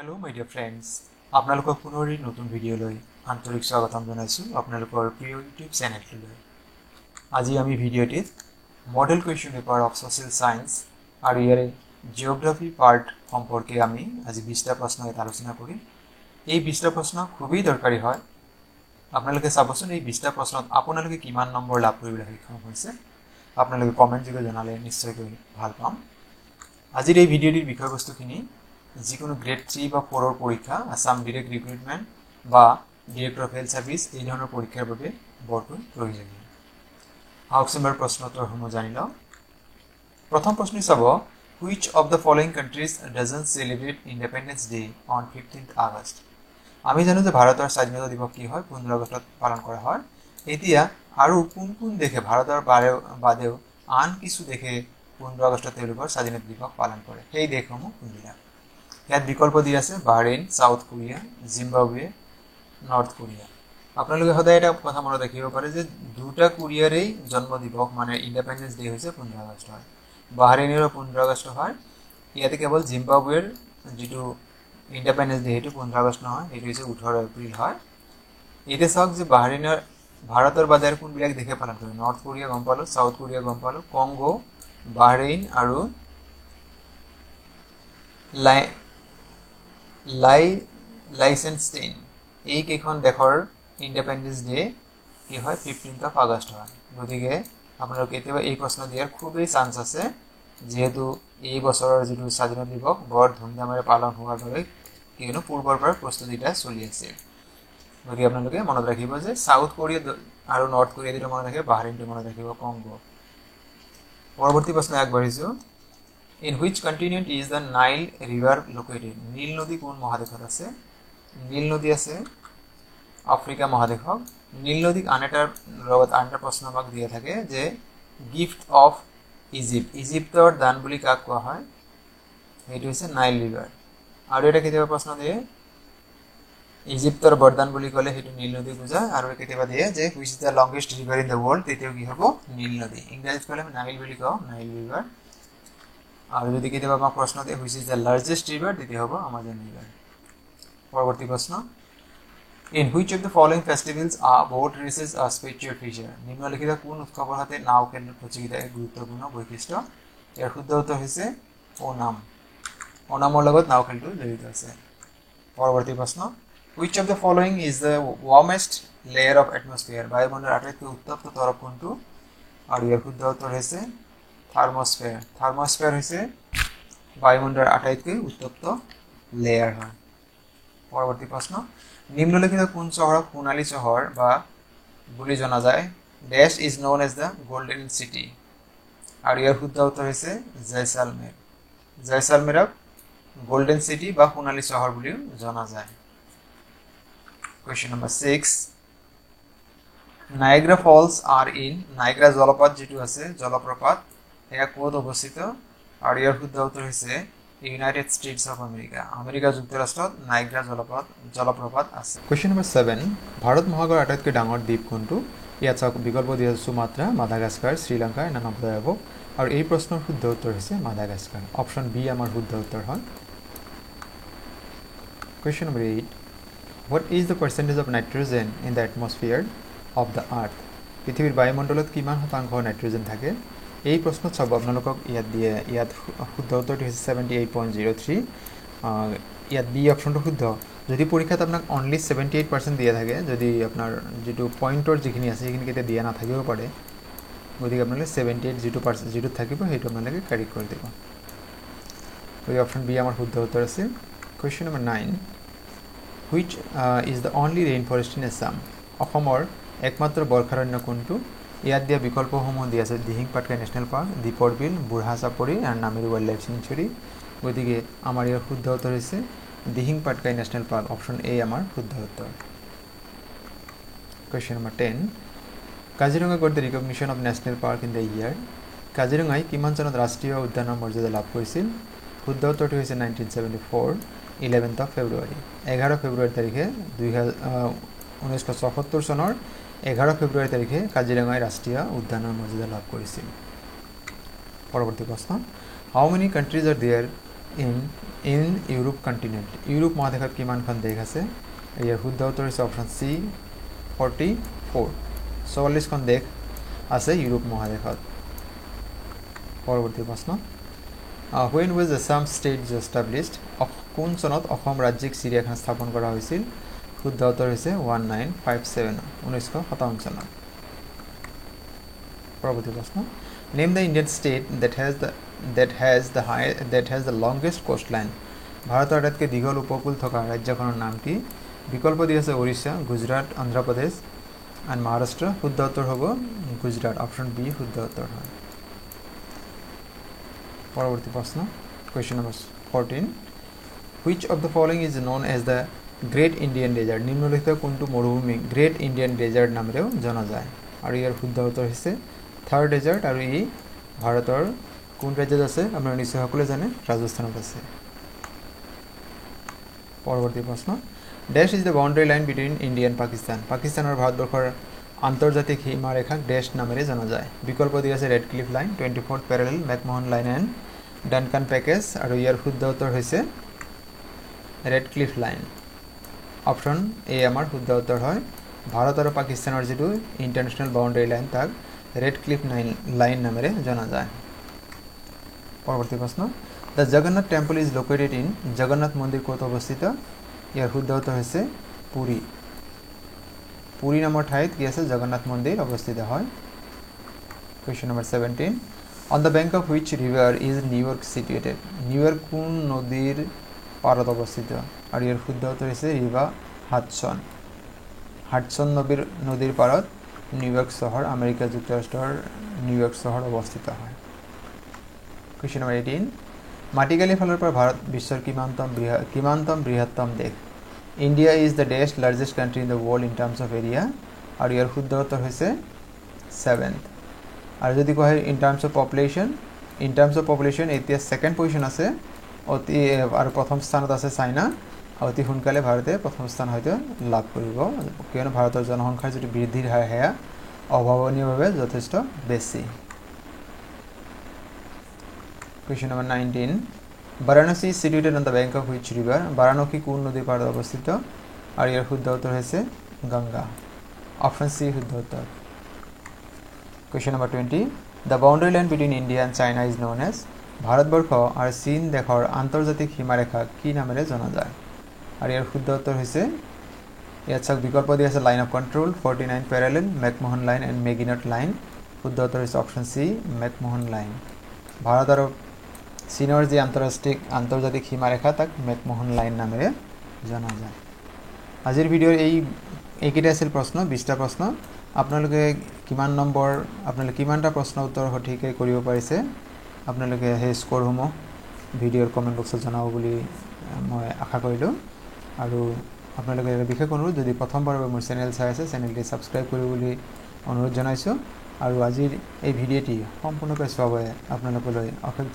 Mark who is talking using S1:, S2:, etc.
S1: Hello my dear friends, আপোনালোকক পুনৰ নতুন ভিডিঅ'লৈ আন্তৰিক স্বাগতম জনাইছো আপোনালোকৰ প্ৰিয় ইউটিউব চেনেলটোলৈ। আজি আমি ভিডিঅ'টিত model question paper of social science আৰু ইয়াৰে জিঅ'গ্ৰাফি পাৰ্ট সম্পৰ্কে আমি আজি 20টা প্ৰশ্ন আলোচনা কৰিম। এই 20টা প্ৰশ্ন খুবই দৰকাৰী হয়। আপোনালোকে চাবচোন এই 20টা প্ৰশ্নত আপোনালোকে কিমান নম্বৰ লাভ কৰিবলৈ সক্ষম হৈছে। আপোনালোকে কমেন্ট যোগে জনালে নিশ্চয়কৈ ভাল পাম। আজিৰ এই ভিডিঅ'টিৰ বিষয়বস্তুখিনি যিকোনো গ্ৰেড 3 বা 4 ৰ পৰীক্ষা আসাম ডাইৰেক্ট ৰিক্ৰুটমেন্ট বা ডিৰেক্টৰ অফ হেলথ সাৰ্ভিস এই ধৰণৰ পৰীক্ষাৰ বাবে বৰকৈ প্ৰয়োজনীয়। আহকচোন প্ৰশ্নোত্তৰসমূহ জানি লওঁ। প্ৰথম প্ৰশ্ন চাব, which of the following countries doesn't celebrate Independence Day on 15th August? আমি জানো যে ভাৰতৰ স্বাধীনতা দিৱস কি হয় 15 আগষ্টত পালন কৰা হয়। এতিয়া আৰু কোন কোন দেশে ভাৰতৰ বাদেও আন কিছু দেশে 15 আগষ্টত তেওঁলোকৰ স্বাধীনতা দিৱস পালন কৰে, সেই দেশসমূহ কোনবিলাক? ইয়াত বিকল্প দিয়া আছে Bahrain, south Korea, Zimbabwe, north Korea. আপোনালোকে সদায় এটা কথা মনত ৰাখিব পাৰে যে দুটা কোৰিয়াৰেই জন্ম দিৱস মানে ইন্ডিপেন্ডেন্স ডে হৈছে 15 আগষ্ট হয়। বাহৰেইনেৰো 15 আগষ্ট হয়। ইয়াতে কেৱল জিম্বাবৱেৰ যেটো ইন্ডিপেন্ডেন্স ডে হেতু 15 আগষ্ট নহয়, এটো হৈছে 18 এপ্ৰিল হয়। এতিয়া চাওক যে বাহৰেইনৰ ভাৰতৰ বাদে আৰু কোনবিলাক দেশে পালন কৰে? নৰ্থ কোৰিয়া গম পালো, সাউথ কোৰিয়া গম পালো, কংগো, বাহৰেইন আৰু লাইচেনষ্টেইন এই কেইখন দেশৰ ইন্ডিপেন্ডেন্স ডে কি হয় 15th of August হয়। গতিকে আপোনালোক কেতিয়াবা এই প্ৰশ্ন দিয়াৰ খুবেই চান্স আছে, যেহেতু এই বছৰৰ যেটো স্বাধীনতা দিৱস বৰ ধুমধামেৰে পালন হোৱাৰ বাবে কিয়নো পূৰ্বৰ পৰা প্ৰস্তুতিটা চলি আছে। গতিকে আপোনালোকে মনত ৰাখিব যে সাউথ কোৰিয়া আৰু নৰ্থ কোৰিয়া দুটা মনত ৰাখিব, বাহৰেইনটো মনত ৰাখিব, কংগো। পৰৱৰ্তী প্ৰশ্ন আগবাঢ়িছো। In which continent is the Nile river located? নীল নদী কোন মহাদেশত আছে? নীল নদী আছে আফ্ৰিকা মহাদেশত। নীল নদীক আনটা প্ৰশ্ন আমাক দিয়া থাকে যে গিফট অফ ইজিপ্ট, ইজিপ্টৰ দান বুলি কাক কোৱা হয়? সেইটো হৈছে নাইল ৰিভাৰ। আৰু এটা কেতিয়াবা প্ৰশ্ন দিয়ে ইজিপ্টৰ বৰদান বুলি ক'লে সেইটো নীল নদী বুজায়। আৰু কেতিয়াবা দিয়ে যে which is the longest river in the world, তেতিয়াও কি হ'ব? নীল নদী। ইংৰাজীত ক'লে আমি নাইল বুলি কওঁ, নাইল ৰিভাৰ। আৰু যদি কেতিয়াবা আমাক প্ৰশ্ন দিয়ে which is the largest river, তেতিয়া হ'ব আমাজন ৰিভাৰ। পৰৱৰ্তী প্ৰশ্ন, in which of the following festivals are boat races a spiritual feature? নিম্নলিখিত কোন উৎসৱৰ সৈতে নাও খেল প্ৰতিযোগিতা এক গুৰুত্বপূৰ্ণ বৈশিষ্ট্য? ইয়াৰ শুদ্ধ উত্তৰ হৈছে ওনাম। ওনামৰ লগত নাও খেলটো জড়িত আছে। পৰৱৰ্তী প্ৰশ্ন, which of the following is the warmest layer of atmosphere? বায়ুমণ্ডলৰ আটাইতকৈ উত্তপ্ত তৰফ কোনটো? আৰু ইয়াৰ শুদ্ধ উত্তৰ হৈছে থাৰ্মোস্ফিয়াৰ। থাৰ্মোস্ফিয়াৰ হৈছে বায়ুমণ্ডলৰ আটাইতকৈ উত্তপ্ত লেয়াৰ হয়। পৰৱৰ্তী প্ৰশ্ন, নিম্নলিখিত কোন চহৰক সোণালী চহৰ বা বুলি জনা যায়? ডেশ is known as the golden city. আৰু ইয়াৰ শুদ্ধ উত্তৰ হৈছে জয়সালমেৰ। জয়সালমেৰক গোল্ডেন চিটি বা সোণালী চহৰ বুলিও জনা যায়। Question number 6, Niagara falls are in, Niagara জলপ্ৰপাত যেটো আছে জলপ্ৰপাত এয়া ক'ত অৱস্থিত? আৰু ইয়াৰ শুদ্ধ উত্তৰ হৈছে United states of America. America যুক্তৰাষ্ট্ৰত নায়াগ্ৰা জলপ্ৰপাত আছে। Question number 7, ভাৰত মহাসাগৰৰ আটাইতকৈ ডাঙৰ দ্বীপ কোনটো? ইয়াত চাওক বিকল্প দিয়া আছে সুমাত্ৰা, মাদাগাস্কাৰ, শ্ৰীলংকা, নানাবয়ব। আৰু এই প্ৰশ্নৰ শুদ্ধ উত্তৰ হৈছে মাদাগাস্কাৰ। অপশ্যন বি আমাৰ শুদ্ধ উত্তৰ হয়। Question number 8, what is the percentage of nitrogen in the atmosphere of the earth? পৃথিৱীৰ বায়ুমণ্ডলত কিমান শতাংশ নাইট্ৰজেন থাকে? এই প্ৰশ্নত চাব আপোনালোকক ইয়াত দিয়ে, ইয়াত শুদ্ধ উত্তৰটো হৈছে 78.03। ইয়াত বি অপশ্যনটো শুদ্ধ। যদি পৰীক্ষাত আপোনাক অনলি 78% দিয়া থাকে, যদি আপোনাৰ যেটো পইণ্টৰ যিখিনি আছে সেইখিনি কেতিয়া দিয়া নাথাকিব পাৰে, গতিকে আপোনালোকে 78 যেটো থাকিব সেইটো আপোনালোকে কাৰেক্ট কৰি দিব। গতিকে অপশ্যন বি আমাৰ শুদ্ধ উত্তৰ আছে। Question number 9, which is the only rainforest in Assam? অসমৰ একমাত্ৰ বৰ্ষাৰণ্য কোনটো? ইয়াত দিয়া বিকল্পসমূহ দিয়া আছে দিহিং পাটকাই নেশ্যনেল পাৰ্ক, দীপৰ বিল, বুঢ়া চাপৰি আৰু নামেৰি ৱাইল্ড লাইফ চেঞ্চুৰী। গতিকে আমাৰ ইয়াৰ শুদ্ধ উত্তৰ হৈছে Dihing Patkai national park. Option A আমাৰ শুদ্ধ উত্তৰ। Question number 10, Kaziranga got the recognition of national park in the year? কাজিৰঙাই কিমান চনত ৰাষ্ট্ৰীয় উদ্যানৰ মৰ্যাদা লাভ কৰিছিল? শুদ্ধ উত্তৰটো হৈছে 1974, 11th of February। 11 ফেব্ৰুৱাৰী তাৰিখে 1974 চনৰ 11 ফেব্ৰুৱাৰী তাৰিখে কাজিৰঙাই ৰাষ্ট্ৰীয় উদ্যানৰ মৰ্যাদা লাভ কৰিছিল। পৰৱৰ্তী প্ৰশ্ন, how many countries are there in Europe continent Europe মহাদেশত কিমানখন দেশ আছে ইয়াৰ শুদ্ধ উত্তৰ হৈছে অপশ্যন চি 44 44খন দেশ আছে ইউৰোপ মহাদেশত পৰৱৰ্তী প্ৰশ্ন when was Assam state established কোন চনত অসম ৰাজ্যিক চিৰিয়াখানা স্থাপন কৰা হৈছিল শুদ্ধ উত্তৰ হৈছে 1957 1957 চনত পৰৱৰ্তী প্ৰশ্ন name the Indian state that has the longest coastline ভাৰতৰ আটাইতকৈ দীঘল উপকূল থকা ৰাজ্যখনৰ নাম কি বিকল্প দি আছে ওড়িশা গুজৰাট অন্ধ্ৰ প্ৰদেশ and মহাৰাষ্ট্ৰ শুদ্ধ উত্তৰ হ'ব গুজৰাট অপশ্যন বি শুদ্ধ উত্তৰ হয় পৰৱৰ্তী প্ৰশ্ন question number 14 which of the following is known as the great Indian desert নিম্নলিখিত কোনটো মৰুভূমি great Indian desert নামেৰেও জনা যায় আৰু ইয়াৰ শুদ্ধ উত্তৰ হৈছে থাৰ ডেজাৰ্ট আৰু ই ভাৰতৰ কোন ৰাজ্যত আছে আপোনাৰ নিশ্চয় সকলোৱে জানে ৰাজস্থানত আছে পৰৱৰ্তী প্ৰশ্ন dash is the boundary line between India and Pakistan Pakistan আৰু ভাৰতবৰ্ষৰ আন্তৰ্জাতিক সীমাৰেখাক ড্যাশ নামেৰে জনা যায় বিকল্প দি আছে Radcliffe line 24th parallel McMahon line and Duncan package আৰু ইয়াৰ শুদ্ধ উত্তৰ হৈছে Radcliffe line option A আমাৰ শুদ্ধ উত্তৰ হয় ভাৰত আৰু পাকিস্তানৰ যিটো ইণ্টাৰনেশ্যনেল বাউণ্ডাৰী লাইন তাক ৰেড ক্লিফ লাইন নামেৰে জনা যায় পৰৱৰ্তী প্ৰশ্ন the Jagannath temple is located in Jagannath মন্দিৰ ক'ত অৱস্থিত ইয়াৰ শুদ্ধ উত্তৰ হৈছে পুৰী পুৰী নামৰ ঠাইত কি আছে জগন্নাথ মন্দিৰ অৱস্থিত হয় question number 17 on the bank of which river is New York situated New York কোন নদীৰ পাৰত অৱস্থিত আৰু ইয়াৰ শুদ্ধ উত্তৰ হৈছে ৰিভাৰ হাডসন নদীৰ পাৰত নিউয়ৰ্ক চহৰ আমেৰিকা যুক্তৰাষ্ট্ৰৰ নিউয়ৰ্ক চহৰ অৱস্থিত হয় question number 18 মাটিকালি ফালৰ পৰা ভাৰত বিশ্বৰ কিমানতম বৃহত্তম দেশ ইণ্ডিয়া ইজ দ্য ডেষ্ট largest country in the world in terms of area আৰু ইয়াৰ শুদ্ধ উত্তৰ হৈছে 7th আৰু যদি কয় ইন টাৰ্মছ অফ পপুলেশ্যন এতিয়া ছেকেণ্ড পজিশ্যন আছে অতি আৰু প্ৰথম স্থানত আছে চাইনা অতি সোনকালে ভাৰতে প্ৰথম স্থান হয়তো লাভ কৰিব কিয়নো ভাৰতৰ জনসংখ্যাৰ যিটো বৃদ্ধিৰ হাৰ সেয়া অভাৱনীয়ভাৱে যথেষ্ট বেছি question number 19 Varanasi is situated on the bank of which river Varanasi কোন নদীৰ পাৰত অৱস্থিত আৰু ইয়াৰ শুদ্ধ উত্তৰ হৈছে গংগা অপশ্যন সি শুদ্ধ উত্তৰ question number 20 the boundary line between India and China is known as Bharatvarsha আৰু চীন দেশৰ আন্তৰ্জাতিক সীমাৰেখা কি নামেৰে জনা যায় আৰু ইয়াৰ শুদ্ধ উত্তৰ হৈছে ইয়াত চাওক বিকল্প দি আছে line of control 49 parallel McMahon line and Maginot line শুদ্ধ উত্তৰ হৈছে option C McMahon line Bharat আৰু চীনৰ যি আন্তৰ্জাতিক সীমাৰেখা তাক মেকমোহন লাইন নামেৰে জনা যায় আজিৰ ভিডিঅ'ৰ এইকেইটা আছিল প্ৰশ্ন 20টা প্ৰশ্ন আপোনালোকে কিমানটা প্ৰশ্ন উত্তৰ সঠিককৈ কৰিব পাৰিছে আপোনালোকে সেই স্ক'ৰসমূহ ভিডিঅ'ৰ কমেণ্ট বক্সত জনাব বুলি মই আশা কৰিলোঁ আৰু আপোনালোকে বিশেষ অনুৰোধ যদি প্ৰথমবাৰৰ বাবে মোৰ চেনেল চাই আছে চেনেলটি ছাবস্ক্ৰাইব কৰিব বুলি অনুৰোধ জনাইছোঁ আৰু আজিৰ এই ভিডিঅ'টি সম্পূৰ্ণকৈ চোৱাৰ বাবে আপোনালোকলৈ অশেষ